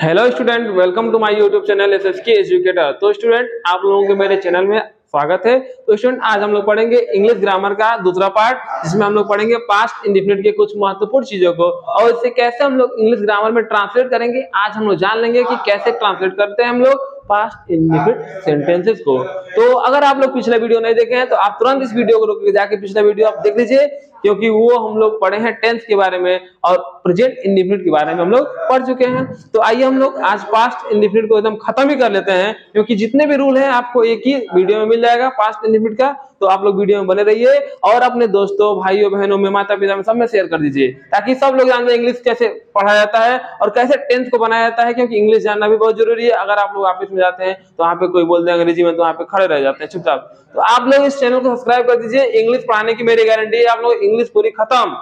Hello student, welcome to my YouTube channel SSK educator. तो student, आप लोगों के मेरे चैनल में स्वागत है। तो स्टूडेंट, आज हम लोग पढ़ेंगे इंग्लिश ग्रामर का दूसरा पार्ट, जिसमें हम लोग पढ़ेंगे पास्ट इंडेफिनिट के कुछ महत्वपूर्ण चीजों को और इससे कैसे हम लोग इंग्लिश ग्रामर में ट्रांसलेट करेंगे। आज हम लोग जान लेंगे कि कैसे ट्रांसलेट करते हैं हम लोग पास्ट इंडेफिनिट सेंटेंसेस को। तो अगर आप लोग पिछला वीडियो नहीं देखे हैं तो आप तुरंत इस वीडियो को रोक के जाके पिछला वीडियो आप देख लीजिए, क्योंकि वो हम लोग पढ़े हैं टेंस के बारे में और प्रेजेंट इंडेफिनिट के बारे में हम लोग पढ़ चुके हैं। तो आइए हम लोग आज पास्ट इंडेफिनिट को एकदम खत्म ही कर लेते हैं, क्योंकि जितने भी रूल हैं आपको एक ही वीडियो में मिल जाएगा पास्ट इंडेफिनिट का। तो आप लोग वीडियो में बने रहिए और अपने दोस्तों, भाइयों, बहनों में, माता पिता में सब में शेयर कर दीजिए, ताकि सब लोग जान जाए इंग्लिश कैसे पढ़ाया जाता है और कैसे टेंस को बनाया जाता है। क्योंकि इंग्लिश जानना भी बहुत जरूरी है। अगर आप लोग ऑफिस में जाते हैं तो वहाँ पे कोई बोल दे अंग्रेजी में तो वहाँ पे खड़े रह जाते हैं चुपचाप। तो आप लोग इस चैनल को सब्सक्राइब कर दीजिए। इंग्लिश पढ़ाने की मेरी गारंटी है, आप लोग इंग्लिश पूरी खत्म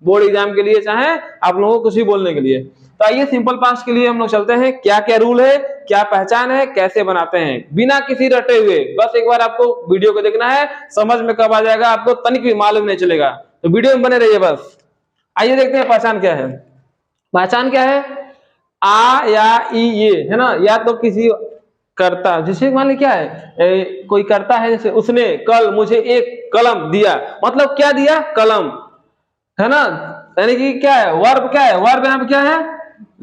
बोर्ड एग्जाम के लिए, चाहे आप लोगों को कुछ भी बोलने के लिए। तो आइए सिंपल पास्ट के लिए हम लोग चलते हैं। क्या क्या रूल है, क्या पहचान है, कैसे बनाते हैं बिना किसी रटे हुए। बस एक बार आपको वीडियो को देखना है, समझ में कब आ जाएगा आपको तनिक भी मालूम नहीं चलेगा। तो वीडियो में बने रहिए बस। आइए देखते हैं पहचान क्या है। पहचान क्या है? आ या ई, ये है ना, या तो किसी करता, जैसे मान ली क्या है, कोई करता है, जैसे उसने कल मुझे एक कलम दिया, मतलब क्या दिया? कलम, है ना। यानी कि क्या है? वर्ब। क्या है वर्ब? यहाँ पे क्या है?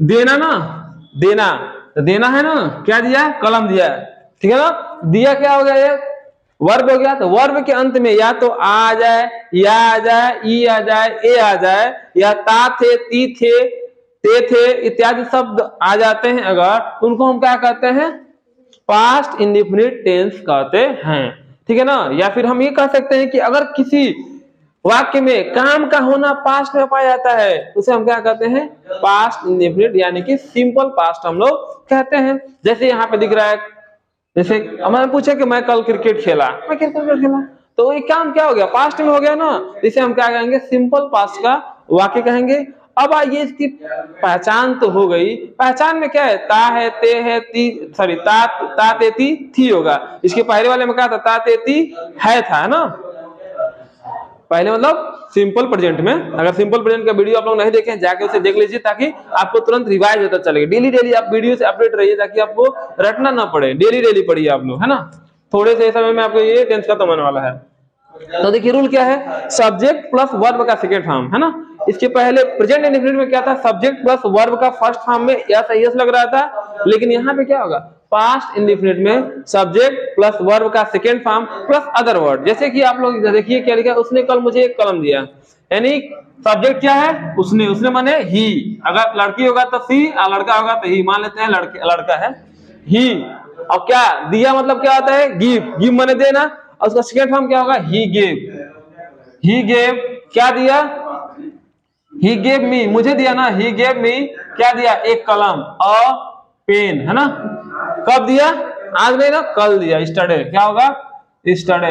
देना ना, देना। तो देना है ना, क्या दिया? कलम दिया, ठीक है ना। दिया क्या हो गया? ये वर्ब हो गया। तो वर्ब के अंत में या तो आ जाए, या आ जाए, ई आ जाए, ए आ जाए, या ता थे, ती थे, ते थे इत्यादि शब्द आ जाते हैं अगर, उनको हम क्या कहते हैं? पास्ट इंडेफिनिट टेंस कहते हैं, ठीक है ना। या फिर हम ये कह सकते हैं कि अगर किसी वाक्य में काम का होना पास्ट में पाया जाता है, उसे हम क्या कहते हैं? पास्ट इंडेफिनिट, यानी कि सिंपल पास्ट हम लोग कहते हैं। जैसे यहाँ पे दिख रहा है, जैसे हमें पूछे कि मैं कल क्रिकेट खेला, मैं क्रिकेट खेला, तो ये काम क्या हो गया? पास्ट में हो गया ना। इसे हम क्या कहेंगे? सिंपल पास्ट का वाक्य कहेंगे। अब आइए इसकी पहचान तो हो गई। पहचान में क्या है? ता है, ते है, ती, सॉरी ता ते ती थी होगा। इसके पहले वाले में क्या था? ता ते ती है था ना, पहले मतलब सिंपल प्रेजेंट में। अगर सिंपल प्रेजेंट का वीडियो आप लोग नहीं देखे जाके उसे देख लीजिए, ताकि आपको तुरंत रिवाइज होता चलेगा। डेली डेली आप वीडियो से अपडेट रहिए, ताकि आपको रटना ना पड़े। डेली डेली पढ़िए आप लोग, है ना। थोड़े से समय में आपको ये टेंस खत्म होने वाला है। तो देखिए रूल क्या है? सब्जेक्ट प्लस वर्ब का सेकंड फॉर्म, है ना। इसके पहले प्रेजेंट इंडेफिनिट में क्या था? सब्जेक्ट प्लस वर्ब का फर्स्ट फॉर्म में यस लग रहा था, लेकिन यहाँ पे क्या होगा? पास्ट इंडेफिनिट में सब्जेक्ट प्लस वर्ब का second form plus other word. जैसे कि आप लोग देखिए क्या लिखा है, उसने कल मुझे एक कलम दिया, यानी सब्जेक्ट क्या है? उसने। उसने माने ही। अगर लड़की होगा तो सी, और लड़का होगा तो ही। मान लेते हैं लड़का है, ही। और क्या दिया मतलब क्या होता है? गिव। गिव माने देना, और उसका सेकंड फॉर्म क्या होगा? He gave. ही गेव क्या दिया? ही गेव मी, मुझे दिया ना। ही गेव मी क्या दिया? एक कलम और पेन, है ना। कब दिया? आज नहीं ना, कल दिया, स्टरडे। क्या होगा? स्टरडे,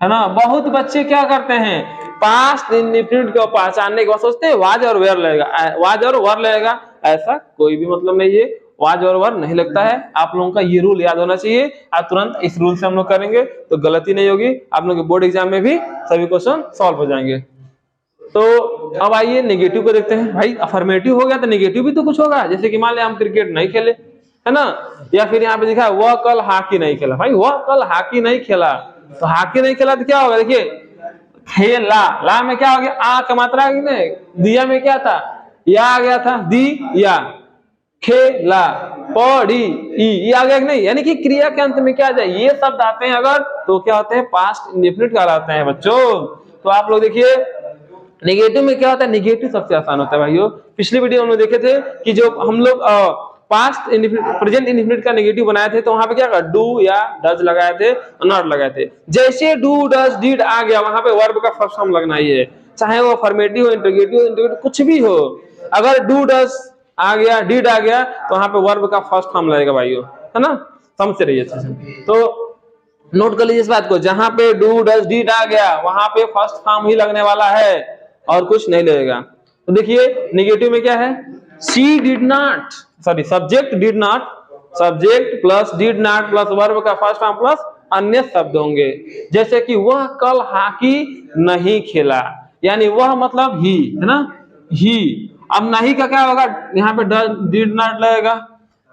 है ना। बहुत बच्चे क्या करते हैं? पास्ट इंडेफिनिट को पहचानने के बाद सोचते हैं वाज और वेयर लगेगा, वाज और वर लगेगा। ऐसा कोई भी मतलब नहीं है, वाज और वर नहीं लगता है। आप लोगों का ये रूल याद होना चाहिए। आप तुरंत इस रूल से हम लोग करेंगे तो गलती नहीं होगी। आप लोग के बोर्ड एग्जाम में भी सभी क्वेश्चन सॉल्व हो जाएंगे। तो अब आइए नेगेटिव को देखते हैं। भाई अफर्मेटिव हो गया तो नेगेटिव भी तो कुछ होगा। जैसे कि मान लिया हम क्रिकेट नहीं खेले, है ना, या फिर यहाँ पे दिखा है वह कल हॉकी नहीं खेला। भाई वह कल हॉकी नहीं खेला, तो हॉकी नहीं खेला तो क्या होगा? देखिए खेला, ला में क्या हो गया? आ का मात्रा है नहीं। दिया में क्या था? या आ गया था, दी या। खेला, पढ़ी, ई आ गया कि नहीं। यानी कि क्रिया के अंत में क्या आ जाए? ये शब्द आते हैं अगर, तो क्या होते हैं? पास्ट इंडेफिनिट कहलाते हैं बच्चों। तो आप लोग देखिए नेगेटिव में क्या होता है? नेगेटिव सबसे आसान होता है भाइयों। पिछली वीडियो हम लोग देखे थे कि जो हम लोग पास्ट प्रेजेंट इंडेफिनिट का नेगेटिव बनाए थे, तो वहां पे क्या कर? डू या डज लगाए थे, नॉट लगाए थे। जैसे डू डज डिड आ गया, वहां पे वर्ब का फर्स्ट फॉर्म लगना ही है, चाहे वो अफर्मेटिव हो, इंटरोगेटिव, कुछ भी हो। अगर डू डज आ गया, डिड आ गया, तो वहां पे वर्ब का फर्स्ट फॉर्म लगेगा भाइयों, है ना। समझते रहिए अच्छे से। तो नोट कर लीजिए इस बात को, जहां पे डू डज डिड आ गया वहां पे फर्स्ट फॉर्म ही लगने वाला है और कुछ नहीं लगेगा। तो देखिए नेगेटिव में क्या है? She did not, sorry subject did not, subject plus did not plus verb का फर्स्ट फॉर्म प्लस अन्य शब्द होंगे। जैसे कि वह कल हॉकी नहीं खेला, यानी वह मतलब ही, है ना, ही। अब नहीं का क्या होगा, यहाँ पे डिड नॉट लगेगा,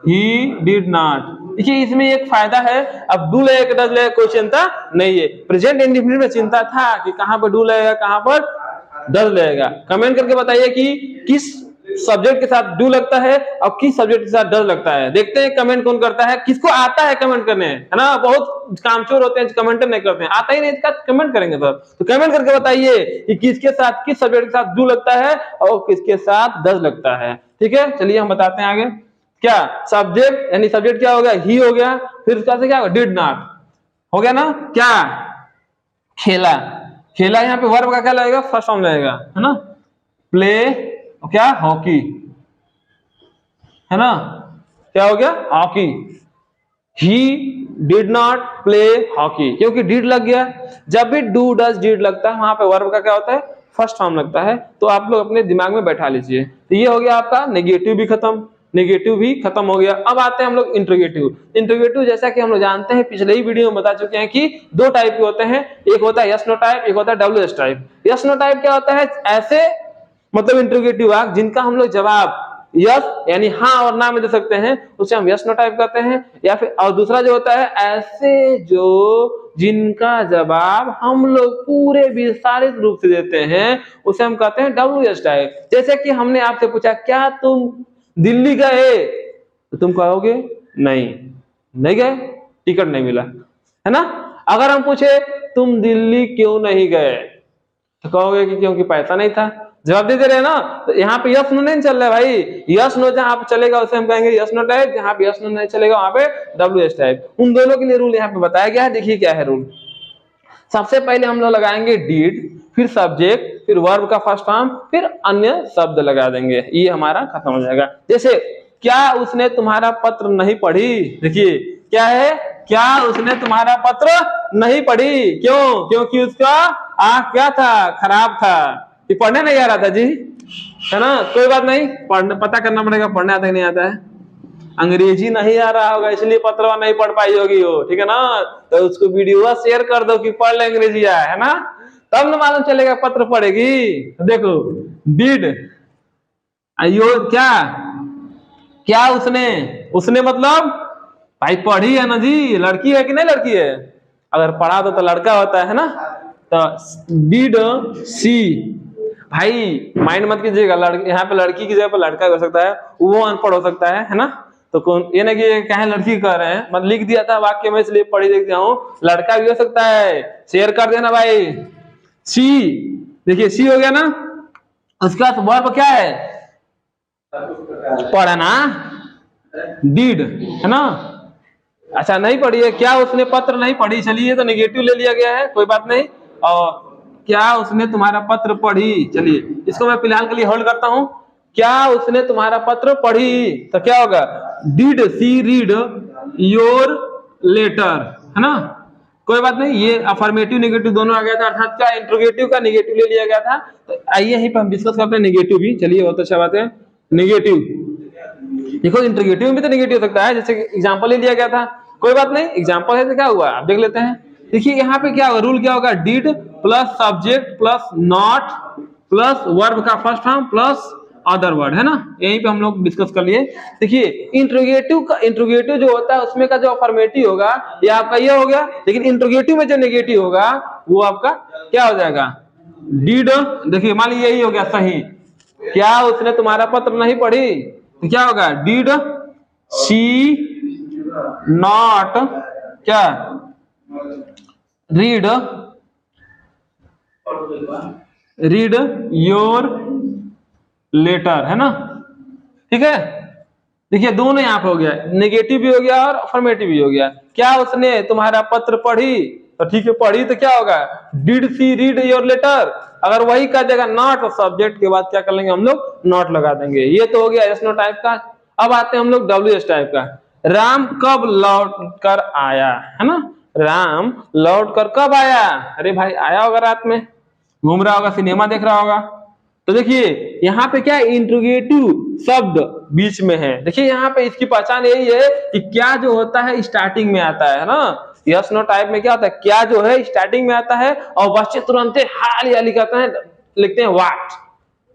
ही डिड नॉट। देखिए इसमें एक फायदा है, अब डू लगेगा डज लगेगा कोई चिंता नहीं है। प्रेजेंट इंडेफिनिट में चिंता था कि कहां पर डू लगेगा कहां पर डज लगेगा। कमेंट करके बताइए कि किस सब्जेक्ट के साथ डू लगता है और किस सब्जेक्ट के साथ डज लगता है। देखते हैं कमेंट कौन करता है, किसको आता है कमेंट करने, है ना। बहुत कामचोर होते हैं कमेंट नहीं करते हैं, आता ही नहीं इसका कमेंट करेंगे सब। तो कमेंट करके बताइए कि किसके साथ किस सब्जेक्ट के साथ डू लगता है और किसके साथ डज लगता है। ठीक है, चलिए हम बताते हैं आगे। क्या सब्जेक्ट, यानी सब्जेक्ट क्या हो गया, ही हो गया, फिर उसका से क्या होगा, डिड नॉट हो गया ना। क्या खेला, खेला यहाँ पे वर्ब का क्या लगेगा, फर्स्ट फॉर्म लगेगा, है ना। प्ले क्या, हॉकी, है ना, क्या हो गया, hockey. He did not play hockey, क्योंकि डिड लग गया। जब भी डू डज डिड लगता है वहां पे वर्ब का क्या होता है, फर्स्ट फॉर्म लगता है। तो आप लोग अपने दिमाग में बैठा लीजिए। तो ये हो गया आपका नेगेटिव भी खत्म, नेगेटिव भी खत्म हो गया। अब आते हैं हम लोग इंट्रोगेटिव। इंट्रोगेटिव जैसा कि हम लोग जानते हैं, पिछले ही वीडियो में बता चुके हैं कि दो टाइप के होते हैं, एक होता है यस नो टाइप, एक होता है W S type. Yes no type क्या होता है, ऐसे मतलब इंट्रोगेटिव वाक्य जिनका हम लोग जवाब यस यानी हाँ और ना में दे सकते हैं, उसे हम यस नो टाइप कहते हैं। या फिर और दूसरा जो होता है ऐसे जो जिनका जवाब हम लोग पूरे विस्तारित रूप से देते हैं, उसे हम कहते हैं डब्ल्यू एस टाइप। जैसे कि हमने आपसे पूछा क्या तुम दिल्ली गए, तो तुम कहोगे नहीं, नहीं गए, टिकट नहीं मिला, है ना। अगर हम पूछे तुम दिल्ली क्यों नहीं गए, तो कहोगे कि क्योंकि पैसा नहीं था। जवाब दे रहे हैं ना। तो यहाँ पे यस नो नहीं चल रहा है भाई, यस नो जहां पे चलेगा उसे हम कहेंगे यस नो टाइप, जहां पे यस नो नहीं चलेगा वहां पे डब्ल्यू एस टाइप। उन दोनों के लिए रूल यहाँ पे बताया गया है। देखिए क्या है रूल। सबसे पहले हम लोग लगाएंगे डीड, फिर सब्जेक्ट, फिर वर्ब का फर्स्ट फॉर्म, फिर अन्य शब्द लगा देंगे, ये हमारा खत्म हो जाएगा। जैसे क्या उसने तुम्हारा पत्र नहीं पढ़ी, देखिए क्या है, क्या उसने तुम्हारा पत्र नहीं पढ़ी, क्यों, क्योंकि उसका आंख क्या था, खराब था, ये पढ़ने नहीं आ रहा था जी, है ना। कोई बात नहीं, पढ़ने पता करना पड़ेगा पढ़ने आता है नहीं आता है। अंग्रेजी नहीं आ रहा होगा इसलिए पत्रवा नहीं पढ़ पाई होगी वो, ठीक है ना। तो उसको वीडियो शेयर कर दो कि पढ़ ले अंग्रेजी है ना, तब न मालूम चलेगा पत्र पढ़ेगी। देखो डिड यो क्या, क्या उसने, उसने मतलब भाई पढ़ी है ना जी, लड़की है कि नहीं लड़की है, अगर पढ़ा तो लड़का होता है ना। तो डिड सी, भाई माइंड मत कीजिएगा, यहाँ पे लड़की की जगह पर लड़का हो सकता है, वो अनपढ़ हो सकता है ना। तो कौन ये ना कि क्या है लड़की कह रहे हैं, मतलब लिख दिया था वाक्य में इसलिए पढ़ी देख दिया हूँ, लड़का भी हो सकता है। शेयर कर देना भाई। सी, देखिए सी हो गया ना। उसका वर्ब क्या है, पढ़ना, डीड, है ना। अच्छा नहीं पढ़ी है, क्या उसने पत्र नहीं पढ़ी, चलिए तो नेगेटिव ले लिया गया है, कोई बात नहीं। और क्या उसने तुम्हारा पत्र पढ़ी, चलिए इसको मैं फिलहाल के लिए होल्ड करता हूं। क्या उसने तुम्हारा पत्र पढ़ी, तो क्या होगा, did she read your letter, है ना। कोई बात नहीं, ये अफर्मेटिव नेगेटिव दोनों आ गया था, अर्थात क्या इंट्रोगेटिव का नेगेटिव ले लिया गया था। तो आइए यहीं पर हम डिस्कस करते हैं नेगेटिव भी, चलिए बहुत अच्छा बात है। नेगेटिव देखो, इंट्रोगेटिव में भी तो नेगेटिव हो सकता है, जैसे एग्जांपल ले लिया गया था, कोई बात नहीं, एग्जांपल है तो क्या हुआ आप देख लेते हैं। देखिए यहाँ पे क्या होगा, रूल क्या होगा, did plus subject plus not plus verb का first form plus other word, है ना। यहीं पे हम लोग डिस्कस कर लिए। देखिए इंट्रोगेटिव का, इंट्रोगेटिव जो होता है उसमें का जो अफर्मेटिव होगा ये आपका ये हो गया, लेकिन इंट्रोगेटिव में जो नेगेटिव होगा वो आपका क्या हो जाएगा, डिड। देखिए मान लीजिए यही हो गया सही, क्या उसने तुम्हारा पत्र नहीं पढ़ी, तो क्या होगा, डिड शी नॉट क्या रीड योर लेटर, है ना। ठीक है, देखिए दोनों यहाँ पे हो गया, नेगेटिव भी हो गया और अफर्मेटिव भी हो गया। क्या उसने तुम्हारा पत्र पढ़ी, तो ठीक है पढ़ी तो क्या होगा, did she read your letter. अगर वही का जगह नॉट और सब्जेक्ट के बाद क्या कर लेंगे हम लोग, नॉट लगा देंगे। ये तो हो गया एस नो टाइप का। अब आते हैं हम लोग डब्ल्यू एस टाइप का। राम कब लौट कर आया, है ना। राम लौट कर कब आया, अरे भाई आया होगा रात में, घूम रहा होगा, सिनेमा देख रहा होगा। तो देखिए यहाँ पे क्या इंट्रोगेटिव शब्द बीच में है। देखिए यहाँ पे इसकी पहचान यही है कि क्या जो होता है स्टार्टिंग में आता है ना। यस नो टाइप में क्या होता है, क्या जो है स्टार्टिंग में आता है और बच्चे तुरंत हाल या लिखते हैं व्हाट,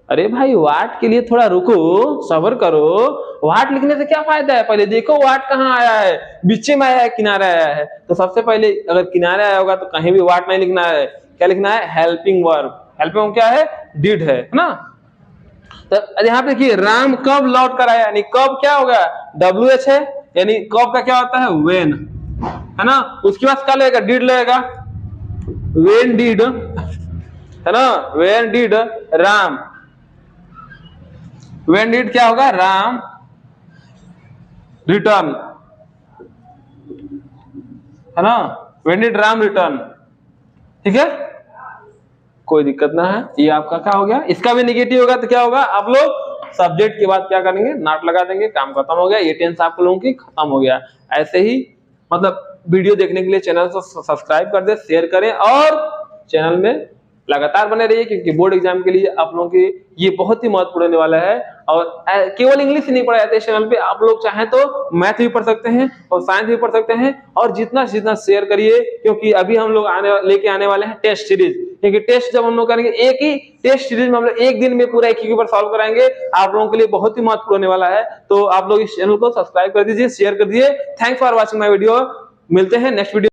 अरे भाई वाट के लिए थोड़ा रुको, सब्र करो। वाट लिखने से क्या फायदा है, पहले देखो वाट कहाँ आया है, बीच में आया है, किनारे आया है। तो सबसे पहले अगर किनारे आया होगा तो कहीं भी वाट नहीं लिखना है, क्या लिखना है, हेल्पिंग वर्ब। हेल्पिंग क्या है, डिड है ना। तो यहाँ पे देखिए राम कब लौट कर आया, यानी कब क्या होगा, WH है, यानी कब का क्या होता है, वेन, है ना। उसके बाद क्या लगेगा, डिड लगेगा, वेन डिड, है ना, when did Ram, when did क्या होगा, राम रिटर्न, है ना, वेन डिड राम रिटर्न। ठीक है, कोई दिक्कत ना है। ये आपका क्या हो गया, इसका भी निगेटिव होगा तो क्या होगा, आप लोग सब्जेक्ट के बाद क्या करेंगे, नॉट लगा देंगे, काम खत्म हो गया। ये टेंस आप लोगों की खत्म हो गया। ऐसे ही मतलब वीडियो देखने के लिए चैनल को सब्सक्राइब कर दे, शेयर करें और चैनल में लगातार बने रहिए, क्योंकि बोर्ड एग्जाम के लिए आप लोगों की ये बहुत ही महत्वपूर्ण होने वाला है। और केवल इंग्लिश ही नहीं पढ़ा जाता है इस चैनल पे, आप लोग चाहें तो मैथ भी पढ़ सकते हैं और साइंस भी पढ़ सकते हैं। और जितना से जितना शेयर करिए, क्योंकि अभी हम लोग लेके आने वाले हैं टेस्ट सीरीज। क्योंकि टेस्ट जब हम लोग करेंगे, एक ही टेस्ट सीरीज में हम लोग एक दिन में पूरा एक ही के ऊपर सॉल्व कराएंगे, आप लोगों के लिए बहुत ही महत्वपूर्ण होने वाला है। तो आप लोग इस चैनल को सब्सक्राइब कर दीजिए, शेयर कर दीजिए। Thanks for watching my video. मिलते हैं नेक्स्ट वीडियो।